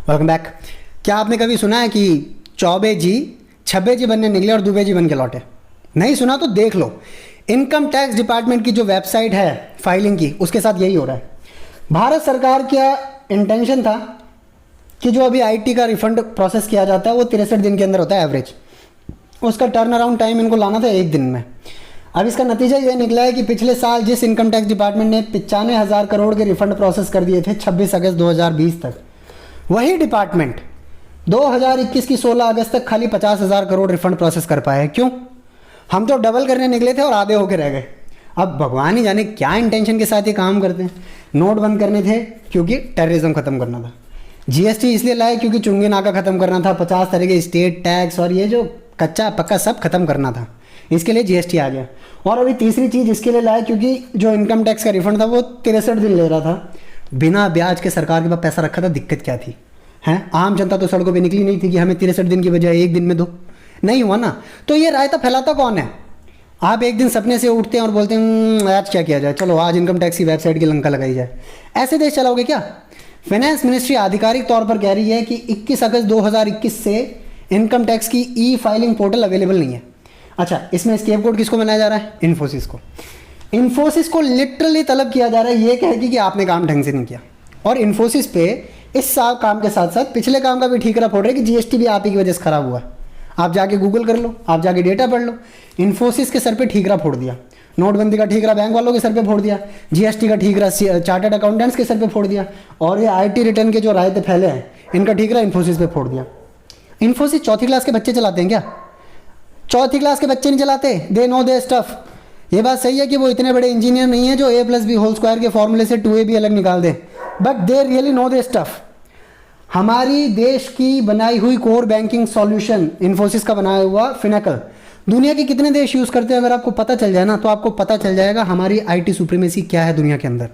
Welcome back. क्या आपने कभी सुना है कि चौबे जी छब्बे जी बनने निकले और दुबे जी बन के लौटे? नहीं सुना तो देख लो। इनकम टैक्स डिपार्टमेंट की जो वेबसाइट है फाइलिंग की, उसके साथ यही हो रहा है। भारत सरकार का इंटेंशन था कि जो अभी आईटी का रिफंड प्रोसेस किया जाता है वो 63 दिन के अंदर होता है एवरेज। उसका टर्न अराउंड टाइम इनको लाना था 1 दिन में। अब इसका नतीजा ये निकला है कि पिछले साल जिस इनकम टैक्स डिपार्टमेंट ने 95,000 करोड़ के रिफंड प्रोसेस कर दिए थे 26 अगस्त 2020 तक, वही डिपार्टमेंट 2021 की 16 अगस्त तक खाली 50,000 करोड़ रिफंड प्रोसेस कर पाए। क्यों? हम तो डबल करने निकले थे और आधे होके रह गए। अब भगवान ही जाने क्या इंटेंशन के साथ ये काम करते हैं। नोट बंद करने थे क्योंकि टेररिज्म खत्म करना था। जीएसटी इसलिए लाए क्योंकि चुंगी नाका खत्म करना था। 50 तरह के स्टेट टैक्स और ये जो कच्चा पक्का सब खत्म करना था, इसके लिए जीएसटी आ गया। और अभी तीसरी चीज़ इसके लिए लाए क्योंकि जो इनकम टैक्स का रिफंड था वो 63 दिन ले रहा था। बिना ब्याज के सरकार के पास पैसा रखा था। दिक्कत क्या थी? हैं, आम जनता तो सड़कों पे निकली नहीं थी कि हमें 63 दिन की बजाय 1 दिन में दो। नहीं हुआ ना। तो ये रायता फैलाता कौन है? आप एक दिन सपने से उठते हैं और बोलते हैं आज क्या किया जाए, चलो आज इनकम टैक्स की वेबसाइट की लंका लगाई जाए। ऐसे देश चलाओगे क्या? फाइनेंस मिनिस्ट्री आधिकारिक तौर पर कह रही है कि 21 अगस्त 2021 से इनकम टैक्स की ई फाइलिंग पोर्टल अवेलेबल नहीं है। अच्छा, इसमें स्केप कोड किसको बनाया जा रहा है? इन्फोसिस को। इन्फोसिस को लिटरली तलब किया जा रहा है ये कह के कि आपने काम ढंग से नहीं किया। और इन्फोसिस पे इस काम के साथ साथ पिछले काम का भी ठीकरा फोड़ रहे कि जीएसटी भी आप ही की वजह से खराब हुआ। आप जाके गूगल कर लो, आप जाके डेटा पढ़ लो। इन्फोसिस के सर पे ठीकरा फोड़ दिया। नोटबंदी का ठीकरा बैंक वालों के सर पे फोड़ दिया। जीएसटी का ठीकरा चार्टर्ड अकाउंटेंट्स के सर पे फोड़ दिया। और ये आईटी रिटर्न के जो रायते फैले हैं इनका ठीकरा इन्फोसिस पे फोड़ दिया। इन्फोसिस चौथी क्लास के बच्चे चलाते हैं क्या? चौथी क्लास के बच्चे नहीं चलाते। They know their stuff. ये बात सही है कि वो इतने बड़े इंजीनियर नहीं है जो a+b² के फॉर्मूले से 2ab अलग निकाल दे, but they really know their stuff. हमारी देश की बनाई हुई कोर बैंकिंग सॉल्यूशन इन्फोसिस का बनाया हुआ फिनेकल दुनिया के कितने देश यूज़ करते हैं? अगर आपको पता चल जाए ना तो आपको पता चल जाएगा हमारी आईटी सुप्रीमेसी क्या है दुनिया के अंदर।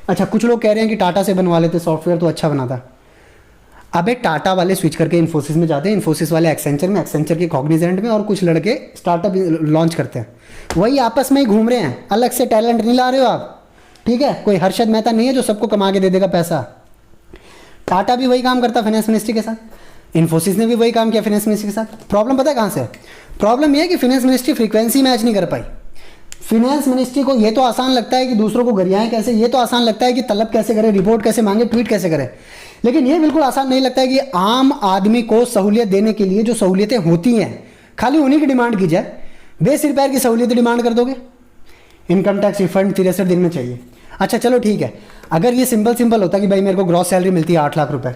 अच्छा, कुछ लोग कह रहे हैं कि टाटा से बनवा लेते सॉफ्टवेयर तो अच्छा बना था। अबे टाटा वाले स्विच करके इन्फोसिस में जाते हैं, इन्फोसिस वाले एक्सेंचर में, एक्सेंचर के कॉग्निजेंट में, और कुछ लड़के स्टार्टअप लॉन्च करते हैं। वही आपस में ही घूम रहे हैं। अलग से टैलेंट नहीं ला रहे हो आप, ठीक है? कोई हर्षद मेहता नहीं है जो सबको कमा के दे देगा पैसा। टाटा भी वही काम करता फाइनेंस मिनिस्ट्री के साथ, इन्फोसिस ने भी वही काम किया फाइनेंस मिनिस्ट्री के साथ। प्रॉब्लम पता है कहाँ से है? प्रॉब्लम यह है कि फाइनेंस मिनिस्ट्री फ्रीक्वेंसी मैच नहीं कर पाई। फाइनेंस मिनिस्ट्री को ये तो आसान लगता है कि दूसरों को गरियाएं कैसे, ये तो आसान लगता है कि तलब कैसे करे, रिपोर्ट कैसे मांगे, ट्वीट कैसे करे, लेकिन ये बिल्कुल आसान नहीं लगता है कि आम आदमी को सहूलियत देने के लिए जो सहूलियतें होती हैं खाली उन्हीं की डिमांड की जाए। बेसिर पैर की सहूलियतें डिमांड कर दोगे। इनकम टैक्स रिफंड 63 दिन में चाहिए। अच्छा चलो ठीक है, अगर ये सिंपल होता कि भाई मेरे को ग्रॉस सैलरी मिलती है 8 लाख रुपए,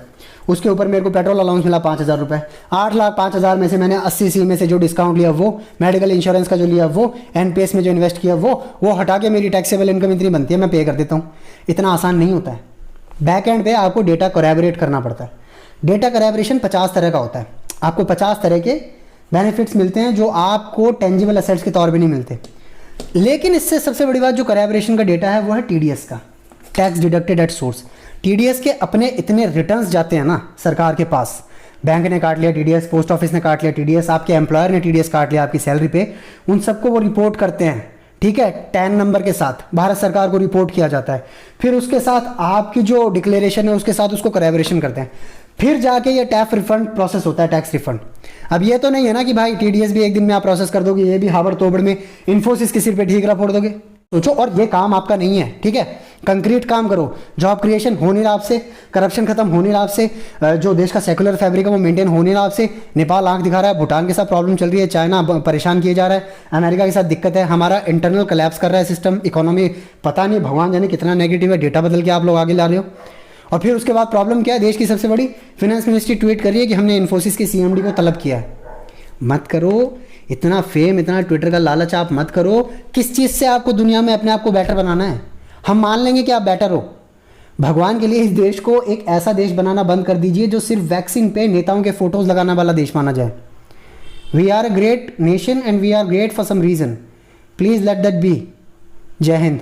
उसके ऊपर मेरे को पेट्रोल अलाउंस मिला 5,000 रुपये, 8 लाख 5,000 में से मैंने 80C में से जो डिस्काउंट लिया वो, मेडिकल इंश्योरेंस का जो लिया वो, एनपीएस में जो इन्वेस्ट किया वो हटा के मेरी टैक्सेबल इनकम इतनी बनती है, मैं पे कर देता हूँ। इतना आसान नहीं होता है। बैक एंड पे आपको डेटा कोलैबोरेट करना पड़ता है। डेटा कोलैबोरेशन 50 तरह का होता है। आपको 50 तरह के बेनिफिट्स मिलते हैं जो आपको टेंजिबल एसेट्स के तौर पे नहीं मिलते। लेकिन इससे सबसे बड़ी बात जो कोलैबोरेशन का डेटा है वो है टीडीएस का, tax deducted at source. TDS के अपने इतने रिटर्न्स जाते हैं ना सरकार के पास। बैंक ने काट लिया टीडीएस, पोस्ट ऑफिस ने काट लिया टीडीएस, आपके एम्प्लॉयर ने टीडीएस काट लिया आपकी सैलरी पे, उन सबको वो रिपोर्ट करते हैं, ठीक है? 10 नंबर के साथ भारत सरकार को रिपोर्ट किया जाता है। फिर उसके साथ आपकी जो डिक्लेरेशन है उसके साथ उसको कोलैबोरेशन करते हैं। फिर जाके ये टैक्स रिफंड प्रोसेस होता है, टैक्स रिफंड। अब ये तो नहीं है ना कि भाई टीडीएस भी 1 दिन में आप प्रोसेस कर दोगे, ये भी हावड़ तोबड़ में इन्फोसिस के सिर पे ठीकरा फोड़ दोगे। सोचो, और ये काम आपका नहीं है, ठीक है? कंक्रीट काम करो। जॉब क्रिएशन हो नहीं रहा आपसे, करप्शन खत्म हो नहीं रहा आपसे, जो देश का सेकुलर फैब्रिक है वो मेंटेन हो नहीं रहा आपसे। नेपाल आंख दिखा रहा है, भूटान के साथ प्रॉब्लम चल रही है, चाइना परेशान किए जा रहा है, अमेरिका के साथ दिक्कत है, हमारा इंटरनल कोलैप्स कर रहा है सिस्टम, इकोनॉमी पता नहीं भगवान जाने कितना नेगेटिव है, डेटा बदल के आप लोग आगे ला रहे हो। और फिर उसके बाद प्रॉब्लम क्या है? देश की सबसे बड़ी फाइनेंस मिनिस्ट्री ट्वीट कर रही है कि हमने इन्फोसिस के सीएमडी को तलब किया है। मत करो, इतना फेम, इतना ट्विटर का लालच आप मत करो। किस चीज़ से आपको दुनिया में अपने आप को बेटर बनाना है? हम मान लेंगे कि आप बेटर हो। भगवान के लिए इस देश को एक ऐसा देश बनाना बंद कर दीजिए जो सिर्फ वैक्सीन पे नेताओं के फोटोज लगाने वाला देश माना जाए। We are a great nation and we are great for some reason. Please let that be. जय हिंद।